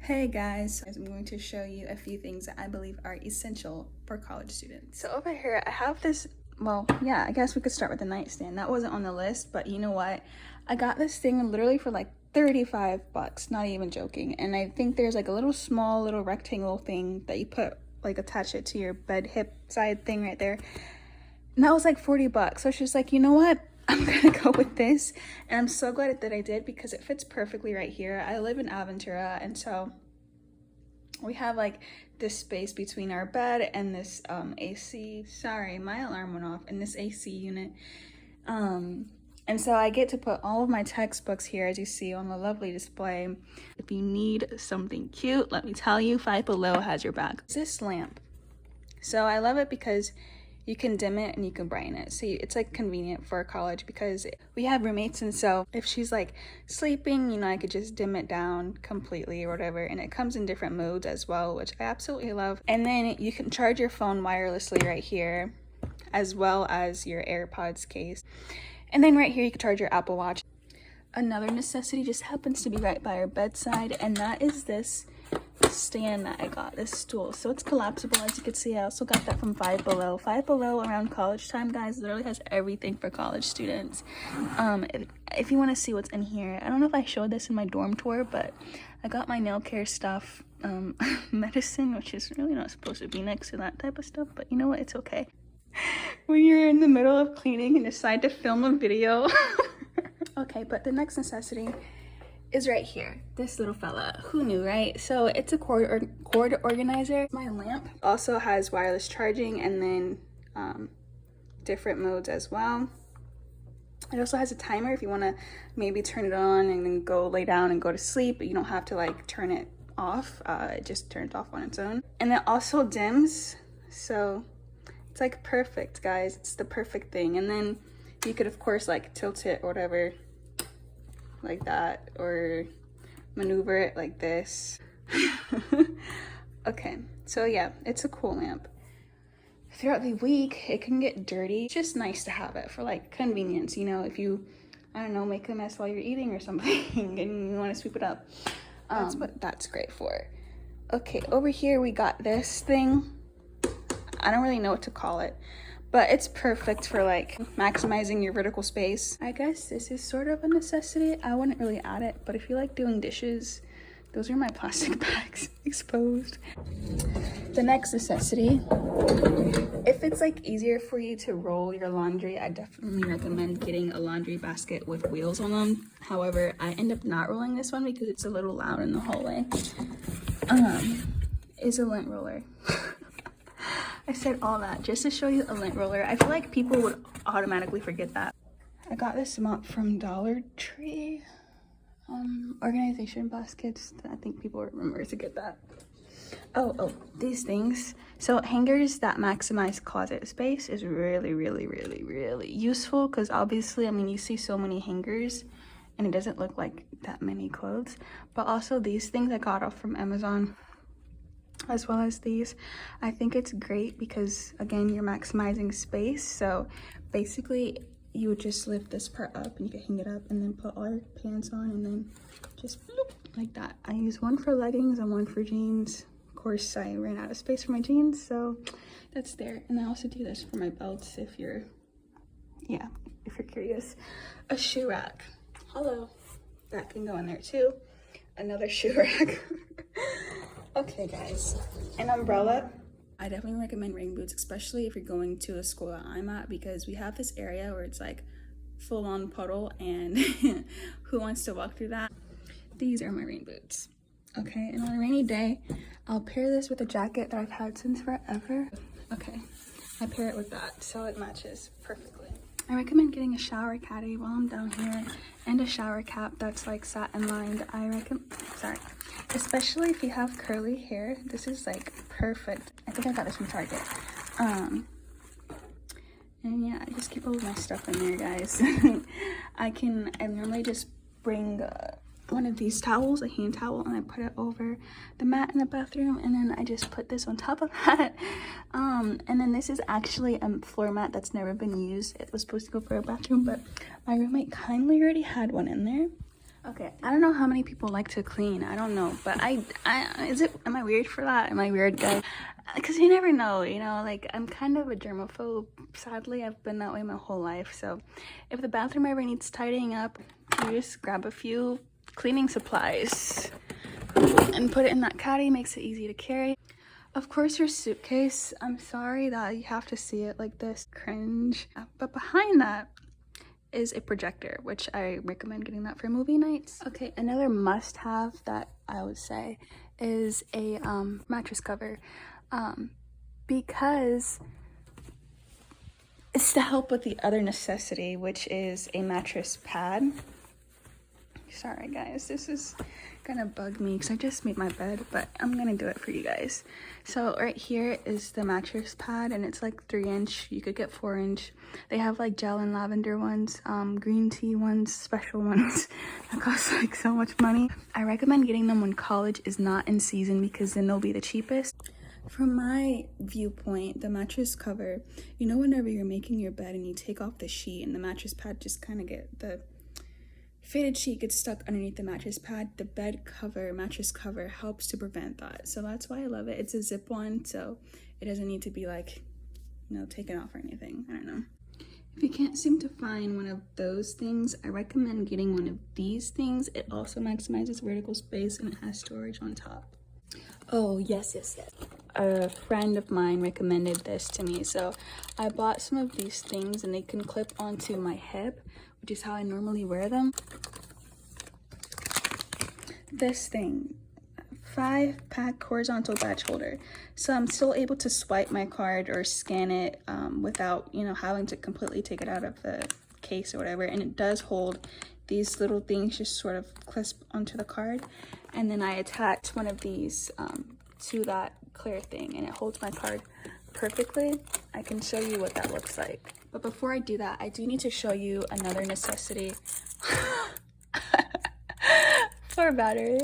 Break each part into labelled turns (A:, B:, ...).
A: Hey guys, I'm going to show you a few things that I believe are essential for college students. So over here I have this, well, yeah, I guess we could start with the nightstand. That wasn't on the list, but you know what? I got this thing literally for like 35 bucks, not even joking. And I think there's like a little small little rectangle thing that you put, like attach it to your bed hip side thing right there. And that was like 40 bucks. So it's just like, you know what? I'm gonna go with this, and I'm so glad that I did because it fits perfectly right here. I live in Aventura, and so we have like this space between our bed and this AC. Sorry, my alarm went off, in this AC unit. And so I get to put all of my textbooks here, as you see on the lovely display. If you need something cute, let me tell you, Five Below has your back. This lamp. So I love it because you can dim it and you can brighten it. So it's like convenient for college because we have roommates, and so if she's like sleeping, you know, I could just dim it down completely or whatever. And it comes in different modes as well, which I absolutely love. And then you can charge your phone wirelessly right here, as well as your AirPods case. And then right here you can charge your Apple Watch. Another necessity just happens to be right by our bedside, and that is this stand that I got, this stool. So it's collapsible, as you can see. I also got that from Five Below. Five Below around college time, guys, literally has everything for college students. If you want to see what's in here, I don't know if I showed this in my dorm tour, but I got my nail care stuff, medicine, which is really not supposed to be next to that type of stuff, but you know what, it's okay. When you're in the middle of cleaning and decide to film a video. Okay, but the next necessity is right here, this little fella. Who knew, right? So it's a cord organizer. My lamp also has wireless charging, and then different modes as well. It also has a timer if you want to maybe turn it on and then go lay down and go to sleep, but you don't have to like turn it off. It just turns off on its own. And it also dims, so it's like perfect, guys. It's the perfect thing. And then you could of course like tilt it or whatever, like that, or maneuver it like this. Okay, so yeah, it's a cool lamp. Throughout the week it can get dirty. It's just nice to have it for like convenience, you know, if you, I don't know, make a mess while you're eating or something and you want to sweep it up. That's what that's great for. Okay, over here we got this thing. I don't really know what to call it, but it's perfect for like maximizing your vertical space. I guess this is sort of a necessity. I wouldn't really add it, but if you like doing dishes, those are my plastic bags exposed. The next necessity, if it's like easier for you to roll your laundry, I definitely recommend getting a laundry basket with wheels on them. However, I end up not rolling this one because it's a little loud in the hallway. Is a lint roller. I said all that just to show you a lint roller. I feel like people would automatically forget that. I got this mop from Dollar Tree. Organization baskets. I think people remember to get that. Oh, these things. So hangers that maximize closet space is really useful, because obviously, I mean, you see so many hangers and it doesn't look like that many clothes. But also these things I got off from Amazon, as well as these. I think it's great because, again, you're maximizing space. So basically you would just lift this part up and you can hang it up and then put all your pants on and then just bloop, like that. I use one for leggings and one for jeans. Of course, I ran out of space for my jeans, so that's there. And I also do this for my belts if you're curious. A shoe rack. Hello. That can go in there too. Another shoe rack. Okay, guys, an umbrella. I definitely recommend rain boots, especially if you're going to a school that I'm at, because we have this area where it's like full-on puddle, and who wants to walk through that? These are my rain boots. Okay, and on a rainy day, I'll pair this with a jacket that I've had since forever. Okay, I pair it with that, so it matches perfectly. I recommend getting a shower caddy while I'm down here, and a shower cap that's like satin lined. Especially if you have curly hair, this is like perfect. I think I got this from Target. And yeah, I just keep all of my stuff in there, guys. I normally just bring one of these towels, a hand towel, and I put it over the mat in the bathroom, and then I just put this on top of that. And then this is actually a floor mat that's never been used. It was supposed to go for a bathroom, but my roommate kindly already had one in there. Okay, I don't know how many people like to clean. I don't know, but am I weird for that? Am I weird, guy? Because you never know, you know, like, I'm kind of a germaphobe. Sadly, I've been that way my whole life. So if the bathroom ever needs tidying up, you just grab a few cleaning supplies and put it in that caddy. Makes it easy to carry. Of course, your suitcase. I'm sorry that you have to see it like this. Cringe. But behind that is a projector, which I recommend getting that for movie nights. Okay, another must-have that I would say is a mattress cover, because it's to help with the other necessity, which is a mattress pad. Sorry guys, this is gonna bug me because I just made my bed, but I'm gonna do it for you guys. So right here is the mattress pad, and it's like 3-inch. You could get 4-inch. They have like gel and lavender ones, green tea ones, special ones that cost like so much money. I recommend getting them when college is not in season because then they'll be the cheapest. From my viewpoint, the mattress cover, you know, whenever you're making your bed and you take off the sheet and the mattress pad just kind of the faded sheet gets stuck underneath the mattress pad, the bed cover, mattress cover helps to prevent that. So that's why I love it. It's a zip one, so it doesn't need to be like, you know, taken off or anything. I don't know. If you can't seem to find one of those things, I recommend getting one of these things. It also maximizes vertical space and it has storage on top. Oh, yes. A friend of mine recommended this to me, so I bought some of these things and they can clip onto my hip, which is how I normally wear them. This thing, 5-pack horizontal badge holder, so I'm still able to swipe my card or scan it without, you know, having to completely take it out of the case or whatever. And it does hold these little things, just sort of crisp onto the card, and then I attach one of these to that clear thing, and it holds my card perfectly. I can show you what that looks like, but before I do that, I do need to show you another necessity. For battery,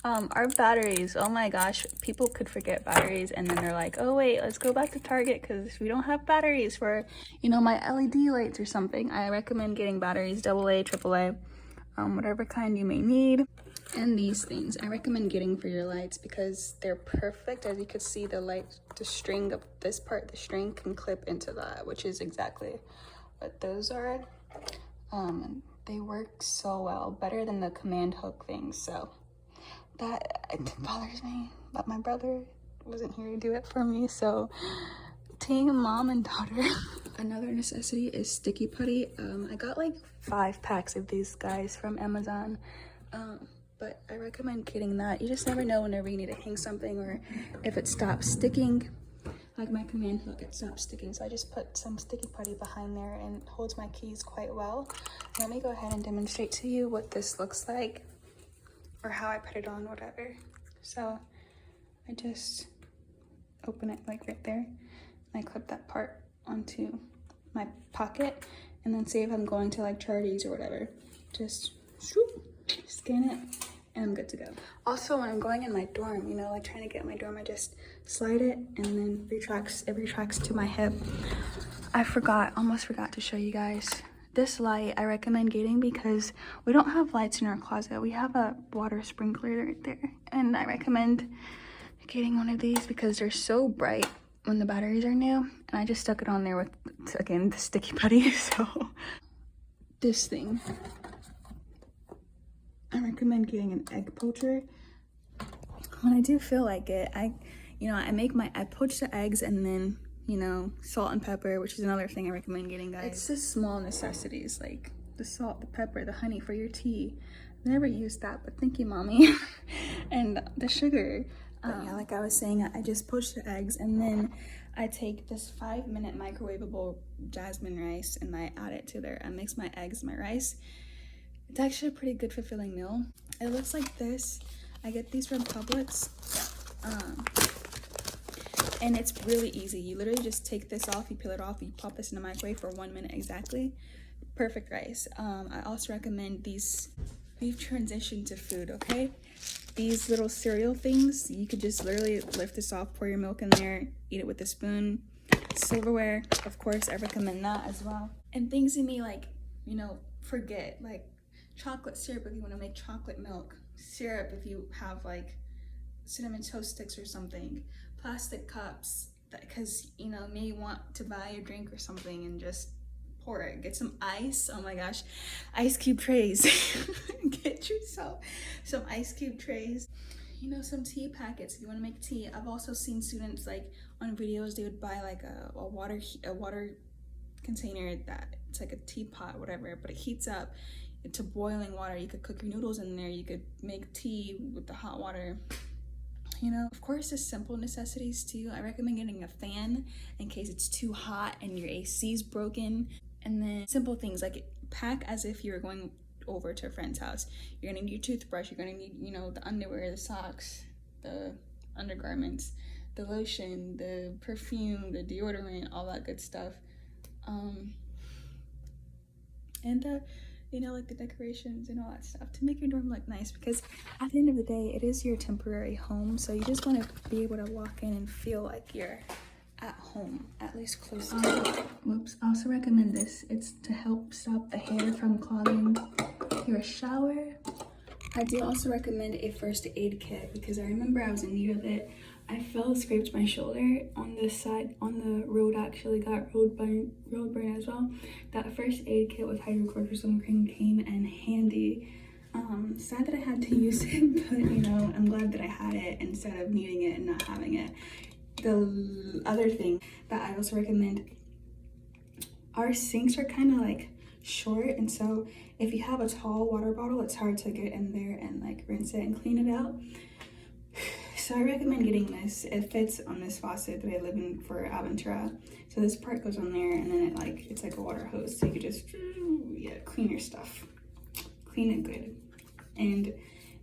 A: our batteries, oh my gosh, people could forget batteries and then they're like, oh wait, let's go back to Target because we don't have batteries for, you know, my LED lights or something. I recommend getting batteries, AA, AAA, whatever kind you may need. And these things I recommend getting for your lights because they're perfect. As you can see, the light, the string of this part, the string can clip into that, which is exactly what those are. They work so well, better than the command hook things. So that it bothers me that my brother wasn't here to do it for me. So team mom and daughter. Another necessity is sticky putty. I got like 5 packs of these guys from Amazon. But I recommend getting that. You just never know whenever you need to hang something or if it stops sticking. Like my command hook, it stops sticking. So I just put some sticky putty behind there and it holds my keys quite well. Let me go ahead and demonstrate to you what this looks like or how I put it on, whatever. So I just open it like right there. And I clip that part onto my pocket. And then say if I'm going to like charities or whatever, just shoop, scan it, and I'm good to go. Also, when I'm going in my dorm, you know, like trying to get in my dorm, I just slide it and then it retracts to my hip. I almost forgot to show you guys. This light I recommend getting because we don't have lights in our closet. We have a water sprinkler right there. And I recommend getting one of these because they're so bright when the batteries are new. And I just stuck it on there with, again, the sticky putty. So this thing, I recommend getting an egg poacher. When I do feel like it, I poach the eggs and then, you know, salt and pepper, which is another thing I recommend getting, guys. It's just small necessities like the salt, the pepper, the honey for your tea. I never used that, but thank you, mommy. And the sugar. Yeah, like I was saying, I just poach the eggs and then I take this 5-minute microwavable jasmine rice and I add it to there. I mix my eggs and my rice. It's actually a pretty good fulfilling meal. It looks like this. I get these from Publix. And it's really easy. You literally just take this off, you peel it off, you pop this in the microwave for 1 minute exactly. Perfect rice. I also recommend these. We've transitioned to food, okay? These little cereal things, you could just literally lift this off, pour your milk in there, eat it with a spoon. Silverware, of course, I recommend that as well. And things you may like, you know, forget, like chocolate syrup if you want to make chocolate milk, syrup if you have like cinnamon toast sticks or something, plastic cups, because you know, maybe you want to buy a drink or something and just pour it. Get some ice. Oh my gosh, ice cube trays. Get yourself some ice cube trays. You know, some tea packets if you want to make tea. I've also seen students like on videos, they would buy like a water container that it's like a teapot, whatever, but it heats up to boiling water. You could cook your noodles in there. You could make tea with the hot water. You know, of course, the simple necessities too. I recommend getting a fan in case it's too hot and your AC's broken. And then simple things like pack as if you're going over to a friend's house. You're gonna need your toothbrush. You're gonna need, you know, the underwear, the socks, the undergarments, the lotion, the perfume, the deodorant, all that good stuff. And you know, like the decorations and all that stuff to make your dorm look nice, because at the end of the day, it is your temporary home, so you just want to be able to walk in and feel like you're at home, at least close to it. Whoops. I also recommend this. It's to help stop the hair from clogging your shower. I do also recommend a first aid kit because I remember I was in need of it. I fell, scraped my shoulder on the side, on the road, actually got road burn as well. That first aid kit with hydrocortisone cream came in handy. Sad that I had to use it, but you know, I'm glad that I had it instead of needing it and not having it. The other thing that I also recommend, our sinks are kind of like short, and so if you have a tall water bottle, it's hard to get in there and like rinse it and clean it out. So I recommend getting this. It fits on this faucet that I live in for Aventura. So this part goes on there, and then it's like a water hose, so you could just clean your stuff, clean it good. And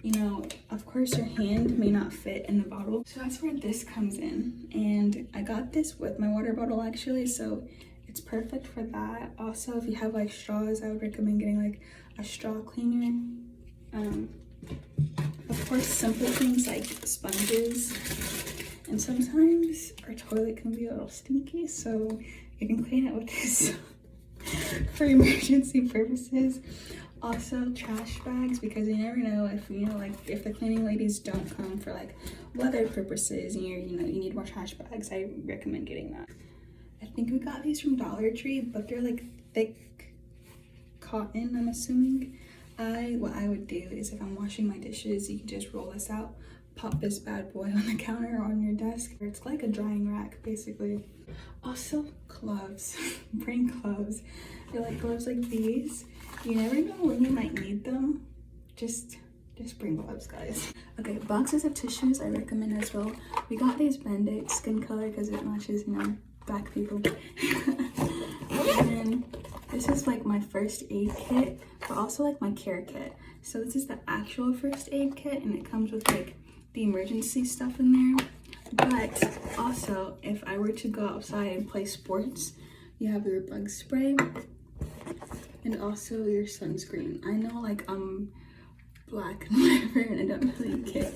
A: you know, of course your hand may not fit in the bottle, so that's where this comes in. And I got this with my water bottle actually, so it's perfect for that. Also, if you have like straws, I would recommend getting like a straw cleaner. Of course, simple things like sponges, and sometimes our toilet can be a little stinky, so you can clean it with this for emergency purposes. Also, trash bags, because you never know if, you know, like if the cleaning ladies don't come for like weather purposes and you need more trash bags. I recommend getting that. I think we got these from Dollar Tree, but they're like thick cotton, I'm assuming. What I would do is, if I'm washing my dishes, you can just roll this out, pop this bad boy on the counter or on your desk. It's like a drying rack, basically. Also, gloves. Bring gloves. They're like gloves like these. You never know when you might need them. Just bring gloves, guys. Okay, boxes of tissues I recommend as well. We got these Band-Aid skin color because it matches, you know, black people. And then this is like my first aid kit, but also like my care kit. So this is the actual first aid kit, and it comes with like the emergency stuff in there. But also, if I were to go outside and play sports, you have your bug spray and also your sunscreen. I know like I'm black and whatever, and I don't really get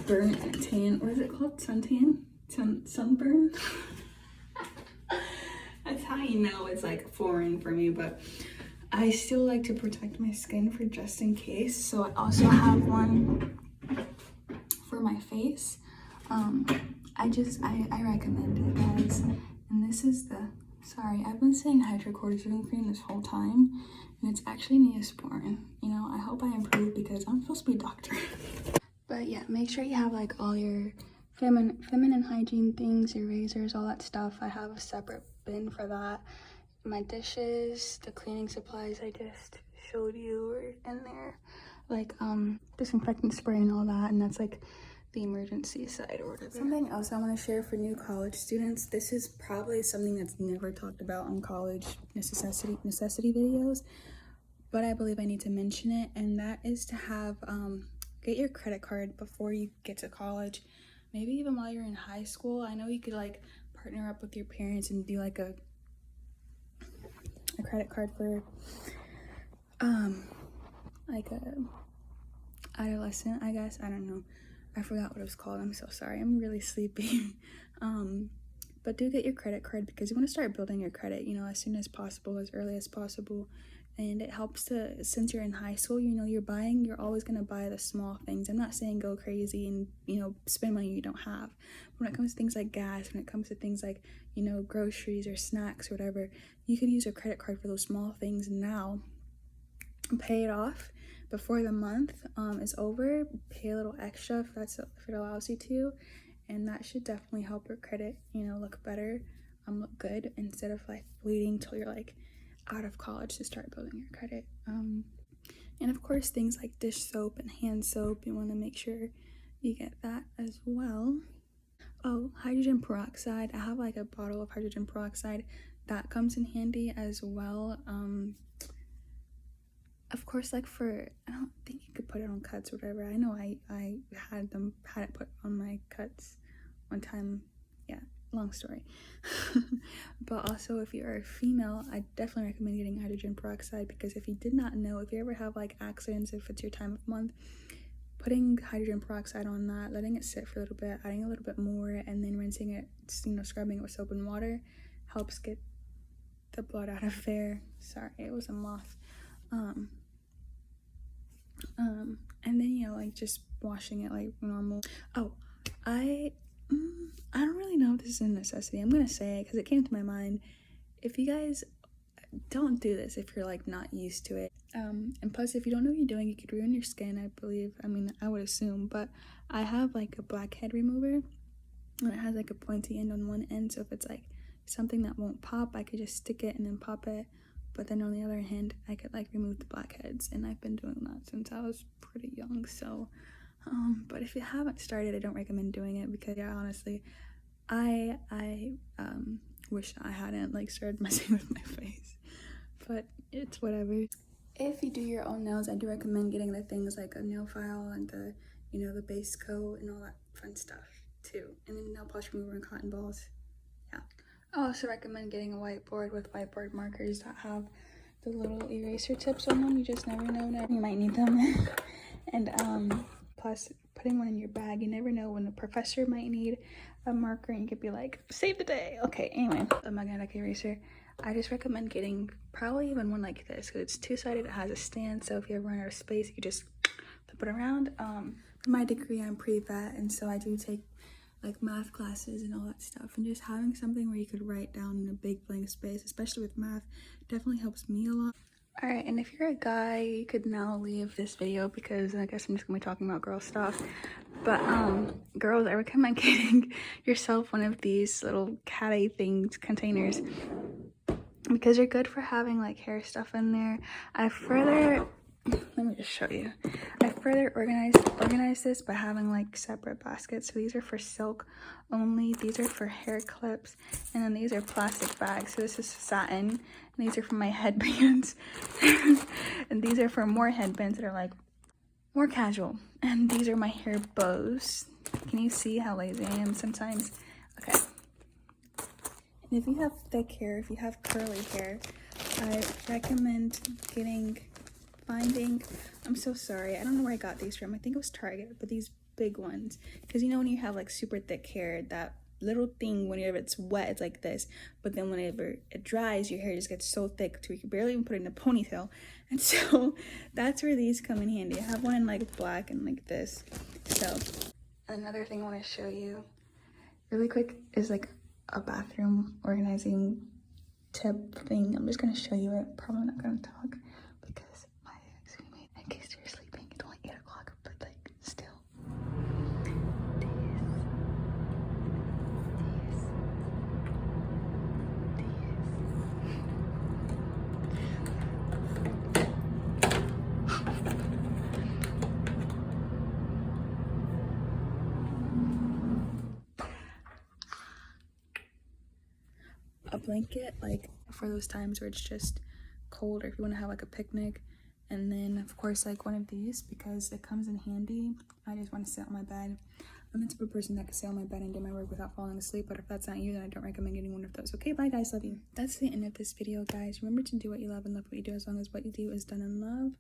A: burn and tan. What is it called? Suntan? Sunburn? That's how you know it's like foreign for me, but I still like to protect my skin for just in case. So I also have one for my face. I recommend it, guys. And this is the, sorry, I've been saying hydrocortisone cream this whole time, and it's actually Neosporin. You know, I hope I improve because I'm supposed to be a doctor. But yeah, make sure you have like all your feminine hygiene things, your razors, all that stuff. I have a separate bin for that. My dishes, the cleaning supplies I just showed you are in there, like disinfectant spray and all that, and that's like the emergency side or whatever. Something else I want to share for new college students. This is probably something that's never talked about on college necessity videos, but I believe I need to mention it, and that is to have get your credit card before you get to college. Maybe even while you're in high school. I know you could like partner up with your parents and do like a credit card for like a adolescent, I guess. I don't know. I forgot what it was called. I'm so sorry. I'm really sleepy. But do get your credit card because you want to start building your credit, you know, as soon as possible, as early as possible. and it helps to, since you're in high school, you know, you're always going to buy the small things. I'm not saying go crazy and, you know, spend money you don't have. When it comes to things like gas, when it comes to things like, you know, groceries or snacks or whatever, you could use a credit card for those small things now. Pay it off before the month is over. Pay a little extra if it allows you to, and that should definitely help your credit, you know, look better, look good, instead of like waiting till you're like out of college to start building your credit. And of course, things like dish soap and hand soap, you want to make sure you get that as well. Oh, hydrogen peroxide. I have like a bottle of hydrogen peroxide that comes in handy as well. Of course, like I don't think you could put it on cuts or whatever. I know I had it put on my cuts one time. Yeah, long story. But also, if you are a female, I definitely recommend getting hydrogen peroxide, because if you did not know, if you ever have like accidents, if it's your time of month, putting hydrogen peroxide on that, letting it sit for a little bit, adding a little bit more, and then rinsing it, you know, scrubbing it with soap and water, helps get the blood out of there. Sorry, it was a moth. And then, you know, like just washing it like normal. Oh, I don't really know if this is a necessity. I'm gonna say it because it came to my mind. If you guys don't do this, if you're like not used to it, and plus if you don't know what you're doing, you could ruin your skin, I believe. I mean, I would assume, but I have like a blackhead remover, and it has like a pointy end on one end, so if it's like something that won't pop, I could just stick it and then pop it. But then on the other hand, I could like remove the blackheads, and I've been doing that since I was pretty young. So but if you haven't started, I don't recommend doing it, because yeah, honestly, I wish I hadn't like started messing with my face, but it's whatever. If you do your own nails, I do recommend getting the things like a nail file and the, you know, the base coat and all that fun stuff too, and then nail polish remover and cotton balls. Yeah. I also recommend getting a whiteboard with whiteboard markers that have the little eraser tips on them. You just never know, you might need them. And plus, putting one in your bag, you never know when the professor might need a marker, and you could be like, save the day. Okay, anyway, a magnetic eraser. I just recommend getting probably even one like this, because it's two-sided, it has a stand, so if you ever run out of space, you can just flip it around. For my degree, I'm pre-vet, and so I do take like math classes and all that stuff, and just having something where you could write down in a big blank space, especially with math, definitely helps me a lot. All right, and if you're a guy, you could now leave this video, because I guess I'm just gonna be talking about girl stuff. But girls, I recommend getting yourself one of these little caddy things, containers, because they're good for having like hair stuff in there. Let me just show you. I further organized this by having like separate baskets. So these are for silk only, these are for hair clips, and then these are plastic bags. So this is satin, and these are for my headbands. And these are for more headbands that are like more casual. And these are my hair bows. Can you see how lazy I am sometimes? Okay. And if you have thick hair, if you have curly hair, I recommend finding, I'm so sorry, I don't know where I got these from. I think it was Target, but these big ones, because you know when you have like super thick hair, that little thing, whenever it's wet, it's like this, but then whenever it dries, your hair just gets so thick to you can barely even put it in a ponytail. And so that's where these come in handy. I have one in like black and like this. So another thing I want to show you really quick is like a bathroom organizing tip thing. I'm just going to show you it. Probably not going to talk because my ex, in case you're sleeping, it's only 8 o'clock, but like still. A blanket, like for those times where it's just cold, or if you want to have like a picnic. And then of course like one of these, because it comes in handy. I just want to sit on my bed. I'm the type of person that can sit on my bed and do my work without falling asleep, but if that's not you, then I don't recommend getting one of those. Okay, bye guys, love you. That's the end of this video, guys. Remember to do what you love and love what you do, as long as what you do is done in love.